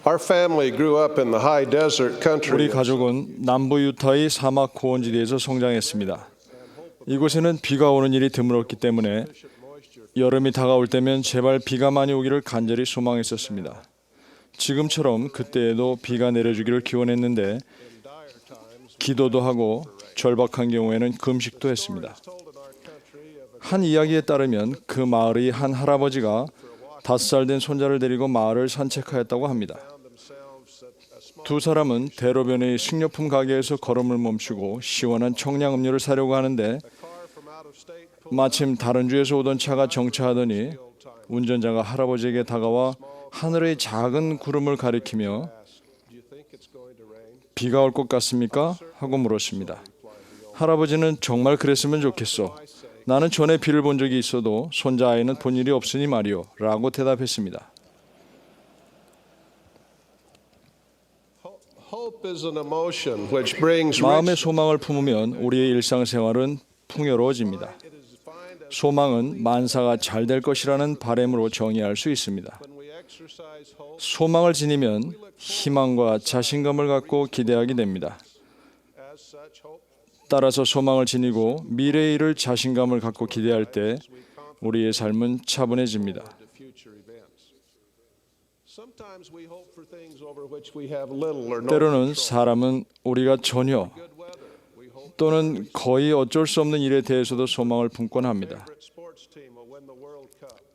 Our family grew up in the high desert country. 우리 가족은 남부 유타의 사막 고원지대에서 성장했습니다. 이곳에는 비가 오는 일이 드물었기 때문에 여름이 다가올 때면 제발 비가 많이 오기를 간절히 소망했었습니다. 지금처럼 그때에도 비가 내려주기를 기원했는데 기도도 하고 절박한 경우에는 금식도 했습니다. 한 이야기에 따르면 그 마을의 한 할아버지가 5살 된 손자를 데리고 마을을 산책하였다고 합니다. 두 사람은 대로변의 식료품 가게에서 걸음을 멈추고 시원한 청량 음료를 사려고 하는데 마침 다른 주에서 오던 차가 정차하더니 운전자가 할아버지에게 다가와 하늘의 작은 구름을 가리키며 비가 올 것 같습니까? 하고 물었습니다. 할아버지는 정말 그랬으면 좋겠어. 나는 전에 비를 본 적이 있어도 손자아이는 본 일이 없으니 말이오. 라고 대답했습니다. 마음의 소망을 품으면 우리의 일상생활은 풍요로워집니다. 소망은 만사가 잘 될 것이라는 바람으로 정의할 수 있습니다. 소망을 지니면 희망과 자신감을 갖고 기대하게 됩니다. 따라서 소망을 지니고 미래의 일을 자신감을 갖고 기대할 때 우리의 삶은 차분해집니다. 때로는 사람은 우리가 전혀 또는 거의 어쩔 수 없는 일에 대해서도 소망을 품곤 합니다.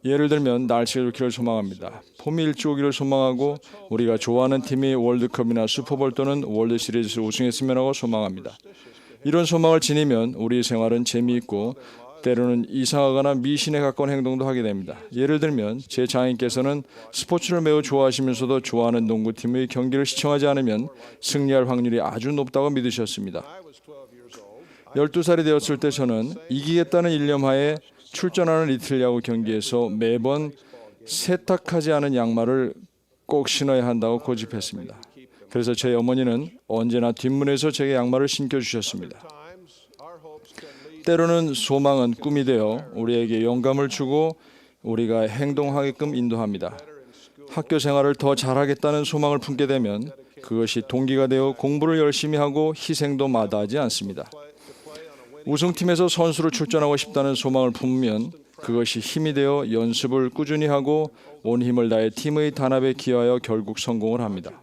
예를 들면 날씨가 좋기를 소망합니다. 봄이 일찍 오기를 소망하고 우리가 좋아하는 팀이 월드컵이나 슈퍼볼 또는 월드시리즈에서 우승했으면 하고 소망합니다. 이런 소망을 지니면 우리 생활은 재미있고 때로는 이상하거나 미신에 가까운 행동도 하게 됩니다. 예를 들면 제 장인께서는 스포츠를 매우 좋아하시면서도 좋아하는 농구팀의 경기를 시청하지 않으면 승리할 확률이 아주 높다고 믿으셨습니다. 12살이 되었을 때 저는 이기겠다는 일념하에 출전하는 리틀 야구 경기에서 매번 세탁하지 않은 양말을 꼭 신어야 한다고 고집했습니다. 그래서 제 어머니는 언제나 뒷문에서 제게 양말을 신겨주셨습니다. 때로는 소망은 꿈이 되어 우리에게 영감을 주고 우리가 행동하게끔 인도합니다. 학교 생활을 더 잘하겠다는 소망을 품게 되면 그것이 동기가 되어 공부를 열심히 하고 희생도 마다하지 않습니다. 우승팀에서 선수로 출전하고 싶다는 소망을 품으면 그것이 힘이 되어 연습을 꾸준히 하고 온 힘을 다해 팀의 단합에 기여하여 결국 성공을 합니다.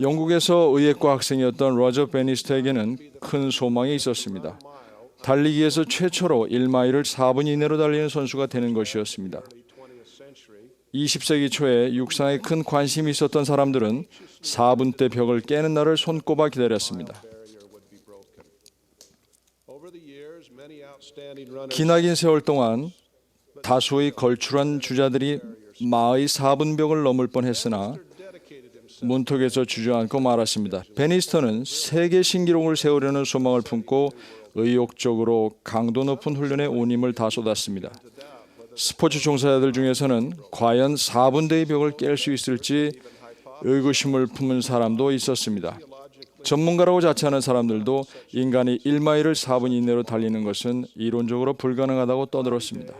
영국에서 의예과 학생이었던 로저 베니스터에게는 큰 소망이 있었습니다. 달리기에서 최초로 1마일을 4분 이내로 달리는 선수가 되는 것이었습니다. 20세기 초에 육상에 큰 관심이 있었던 사람들은 4분대 벽을 깨는 날을 손꼽아 기다렸습니다. 기나긴 세월 동안 다수의 걸출한 주자들이 마의 4분벽을 넘을 뻔했으나 문턱에서 주저앉고 말았습니다. 베니스터는 세계 신기록을 세우려는 소망을 품고 의욕적으로 강도 높은 훈련에 온 힘을 다 쏟았습니다. 스포츠 종사자들 중에서는 과연 4분대의 벽을 깰 수 있을지 의구심을 품은 사람도 있었습니다. 전문가라고 자처하는 사람들도 인간이 1마일을 4분 이내로 달리는 것은 이론적으로 불가능하다고 떠들었습니다.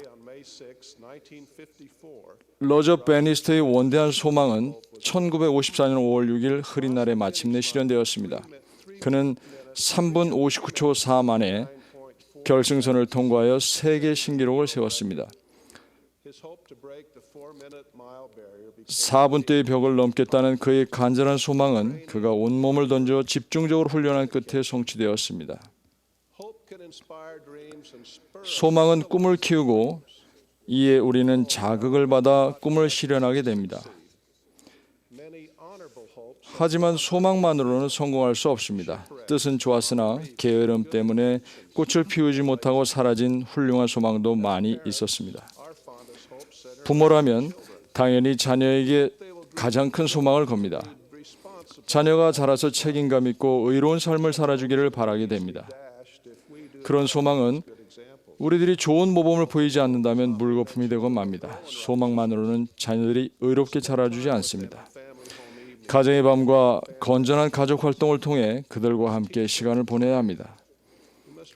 로저 베니스터의 원대한 소망은 1954년 5월 6일 흐린 날에 마침내 실현되었습니다. 그는 3분 59초 4 만에 결승선을 통과하여 세계 신기록을 세웠습니다. 4분대의 벽을 넘겠다는 그의 간절한 소망은 그가 온몸을 던져 집중적으로 훈련한 끝에 성취되었습니다. 소망은 꿈을 키우고 이에 우리는 자극을 받아 꿈을 실현하게 됩니다. 하지만 소망만으로는 성공할 수 없습니다. 뜻은 좋았으나 게으름 때문에 꽃을 피우지 못하고 사라진 훌륭한 소망도 많이 있었습니다. 부모라면 당연히 자녀에게 가장 큰 소망을 겁니다. 자녀가 자라서 책임감 있고 의로운 삶을 살아주기를 바라게 됩니다. 그런 소망은 우리들이 좋은 모범을 보이지 않는다면 물거품이 되곤 맙니다. 소망만으로는 자녀들이 의롭게 자라주지 않습니다. 가정의 밤과 건전한 가족 활동을 통해 그들과 함께 시간을 보내야 합니다.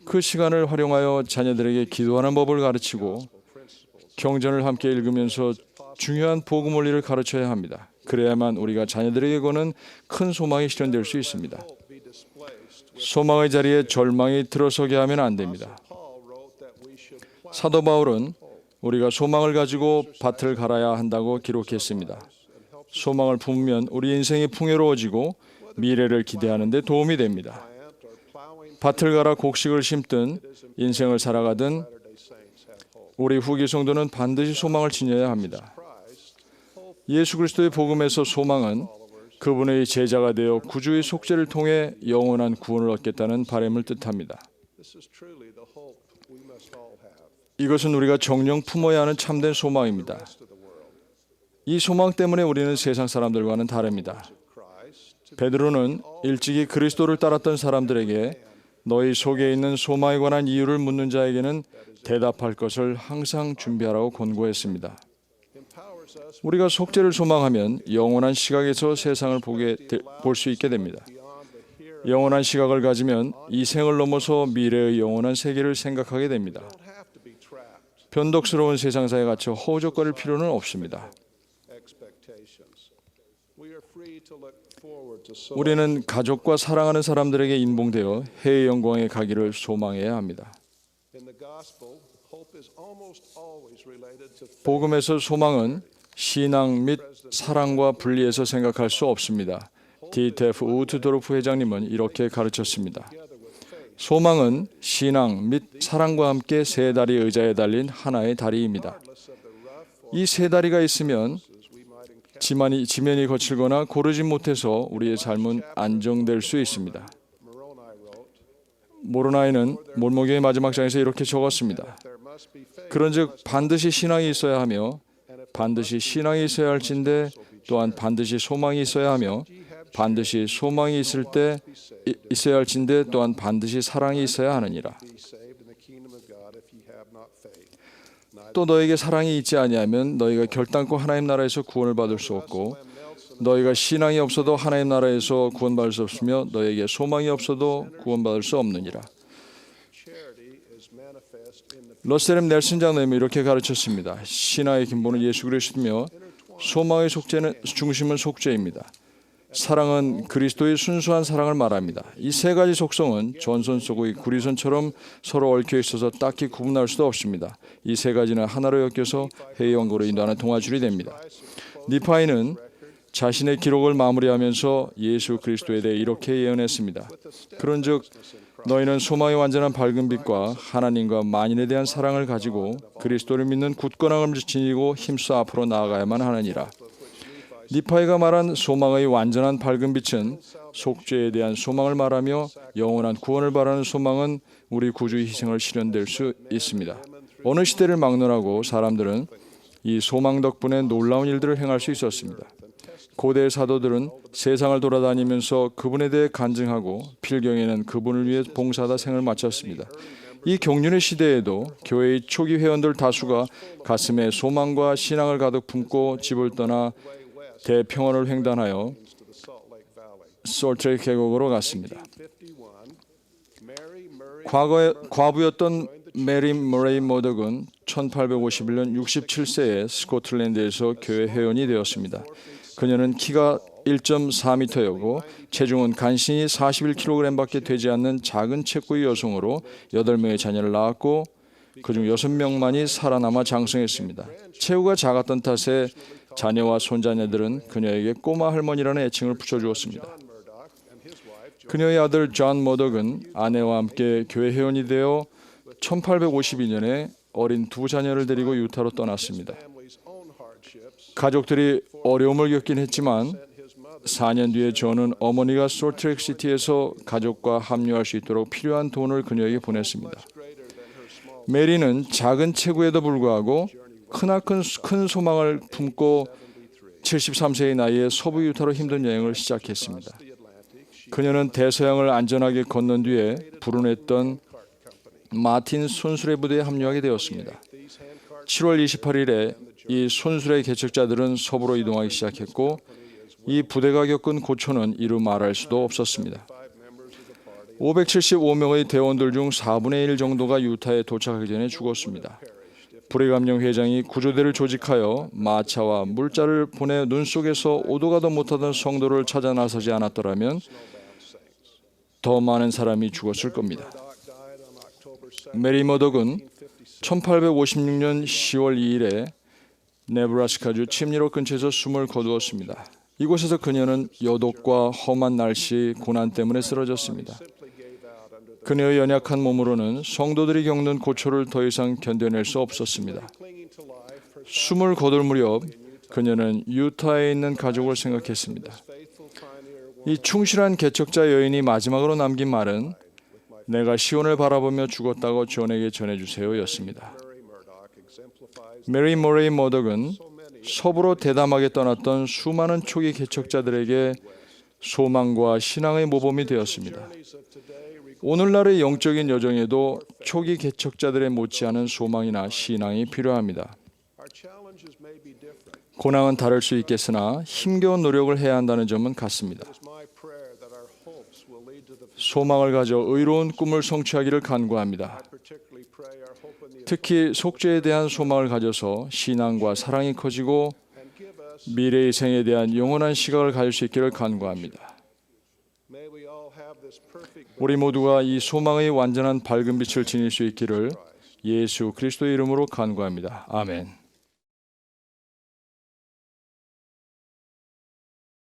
그 시간을 활용하여 자녀들에게 기도하는 법을 가르치고 경전을 함께 읽으면서 중요한 복음 원리를 가르쳐야 합니다. 그래야만 우리가 자녀들에게 거는 큰 소망이 실현될 수 있습니다. 소망의 자리에 절망이 들어서게 하면 안 됩니다. 사도 바울은 우리가 소망을 가지고 밭을 갈아야 한다고 기록했습니다. 소망을 품으면 우리 인생이 풍요로워지고 미래를 기대하는 데 도움이 됩니다. 밭을 갈아 곡식을 심든 인생을 살아가든 우리 후기 성도는 반드시 소망을 지녀야 합니다. 예수 그리스도의 복음에서 소망은 그분의 제자가 되어 구주의 속죄를 통해 영원한 구원을 얻겠다는 바람을 뜻합니다. 이것은 우리가 정녕 품어야 하는 참된 소망입니다. 이 소망 때문에 우리는 세상 사람들과는 다릅니다. 베드로는 일찍이 그리스도를 따랐던 사람들에게 너희 속에 있는 소망에 관한 이유를 묻는 자에게는 대답할 것을 항상 준비하라고 권고했습니다. 우리가 속죄를 소망하면 영원한 시각에서 세상을 볼 수 있게 됩니다. 영원한 시각을 가지면 이 생을 넘어서 미래의 영원한 세계를 생각하게 됩니다. 변덕스러운 세상사에 갇혀 허우적거릴 필요는 없습니다. 우리는 가족과 사랑하는 사람들에게 인봉되어 해의 영광에 가기를 소망해야 합니다. 복음에서 소망은 신앙 및 사랑과 분리해서 생각할 수 없습니다. 디테프 우트도르프 회장님은 이렇게 가르쳤습니다. 소망은 신앙 및 사랑과 함께 세 다리 의자에 달린 하나의 다리입니다. 이 세 다리가 있으면 지면이 거칠거나 고르지 못해서 우리의 삶은 안정될 수 있습니다. 모로나이는 몰모교의 마지막 장에서 이렇게 적었습니다. 그런즉 반드시 신앙이 있어야 하며 반드시 신앙이 있어야 할진대 또한 반드시 소망이 있어야 하며 반드시 소망이 있어야 할진대 또한 반드시 사랑이 있어야 하느니라. 또 너에게 사랑이 있지 아니하면 너희가 결단코 하나님 나라에서 구원을 받을 수 없고 너희가 신앙이 없어도 하나님 나라에서 구원받을 수 없으며 너희에게 소망이 없어도 구원받을 수 없느니라. 러셀 넬슨 장로님이 이렇게 가르쳤습니다. 신앙의 근본은 예수 그리스도며 소망의 중심은 속죄입니다. 사랑은 그리스도의 순수한 사랑을 말합니다. 이 세 가지 속성은 전선 속의 구리선처럼 서로 얽혀 있어서 딱히 구분할 수도 없습니다. 이 세 가지는 하나로 엮여서 해의 연고로 인도하는 동아줄이 됩니다. 니파이는 자신의 기록을 마무리하면서 예수 그리스도에 대해 이렇게 예언했습니다. 그런즉 너희는 소망의 완전한 밝은 빛과 하나님과 만인에 대한 사랑을 가지고 그리스도를 믿는 굳건함을 지니고 힘써 앞으로 나아가야만 하느니라. 니파이가 말한 소망의 완전한 밝은 빛은 속죄에 대한 소망을 말하며 영원한 구원을 바라는 소망은 우리 구주의 희생을 실현될 수 있습니다. 어느 시대를 막론하고 사람들은 이 소망 덕분에 놀라운 일들을 행할 수 있었습니다. 고대 사도들은 세상을 돌아다니면서 그분에 대해 간증하고 필경에는 그분을 위해 봉사하다 생을 마쳤습니다. 이 경륜의 시대에도 교회의 초기 회원들 다수가 가슴에 소망과 신앙을 가득 품고 집을 떠나 대평원을 횡단하여 솔트레이크 계곡으로 갔습니다. 과거에 과부였던 메리 머레이 모덕은 1851년 67세에 스코틀랜드에서 교회 회원이 되었습니다. 그녀는 키가 1.4m였고 체중은 간신히 41kg밖에 되지 않는 작은 체구의 여성으로 8명의 자녀를 낳았고 그중 6명만이 살아남아 장성했습니다. 체구가 작았던 탓에 자녀와 손자녀들은 그녀에게 꼬마 할머니라는 애칭을 붙여주었습니다. 그녀의 아들 존 머덕은 아내와 함께 교회 회원이 되어 1852년에 어린 두 자녀를 데리고 유타로 떠났습니다. 가족들이 어려움을 겪긴 했지만 4년 뒤에 존은 어머니가 솔트레이크 시티에서 가족과 합류할 수 있도록 필요한 돈을 그녀에게 보냈습니다. 메리는 작은 체구에도 불구하고 큰 소망을 품고 73세의 나이에 서부 유타로 힘든 여행을 시작했습니다. 그녀는 대서양을 안전하게 건넌 뒤에 불운했던 마틴 손수레 부대에 합류하게 되었습니다. 7월 28일에 이 손수레 개척자들은 서부로 이동하기 시작했고 이 부대가 겪은 고초는 이루 말할 수도 없었습니다. 575명의 대원들 중 4분의 1 정도가 유타에 도착하기 전에 죽었습니다. 브리감령 회장이 구조대를 조직하여 마차와 물자를 보내 눈 속에서 오도 가도 못하던 성도를 찾아 나서지 않았더라면 더 많은 사람이 죽었을 겁니다. 메리 머덕은 1856년 10월 2일에 네브라스카주 침리로 근처에서 숨을 거두었습니다. 이곳에서 그녀는 여독과 험한 날씨, 고난 때문에 쓰러졌습니다. 그녀의 연약한 몸으로는 성도들이 겪는 고초를 더 이상 견뎌낼 수 없었습니다. 숨을 거둘 무렵 그녀는 유타에 있는 가족을 생각했습니다. 이 충실한 개척자 여인이 마지막으로 남긴 말은 내가 시온을 바라보며 죽었다고 존에게 전해주세요 였습니다. 메리 모레이 머덕은 서부로 대담하게 떠났던 수많은 초기 개척자들에게 소망과 신앙의 모범이 되었습니다. 오늘날의 영적인 여정에도 초기 개척자들의 못지않은 소망이나 신앙이 필요합니다. 고난은 다를 수 있겠으나 힘겨운 노력을 해야 한다는 점은 같습니다. 소망을 가져 의로운 꿈을 성취하기를 간구합니다. 특히 속죄에 대한 소망을 가져서 신앙과 사랑이 커지고 미래의 생에 대한 영원한 시각을 가질 수 있기를 간구합니다. 우리 모두가 이 소망의 완전한 밝은 빛을 지닐 수 있기를 예수 그리스도의 이름으로 간구합니다. 아멘.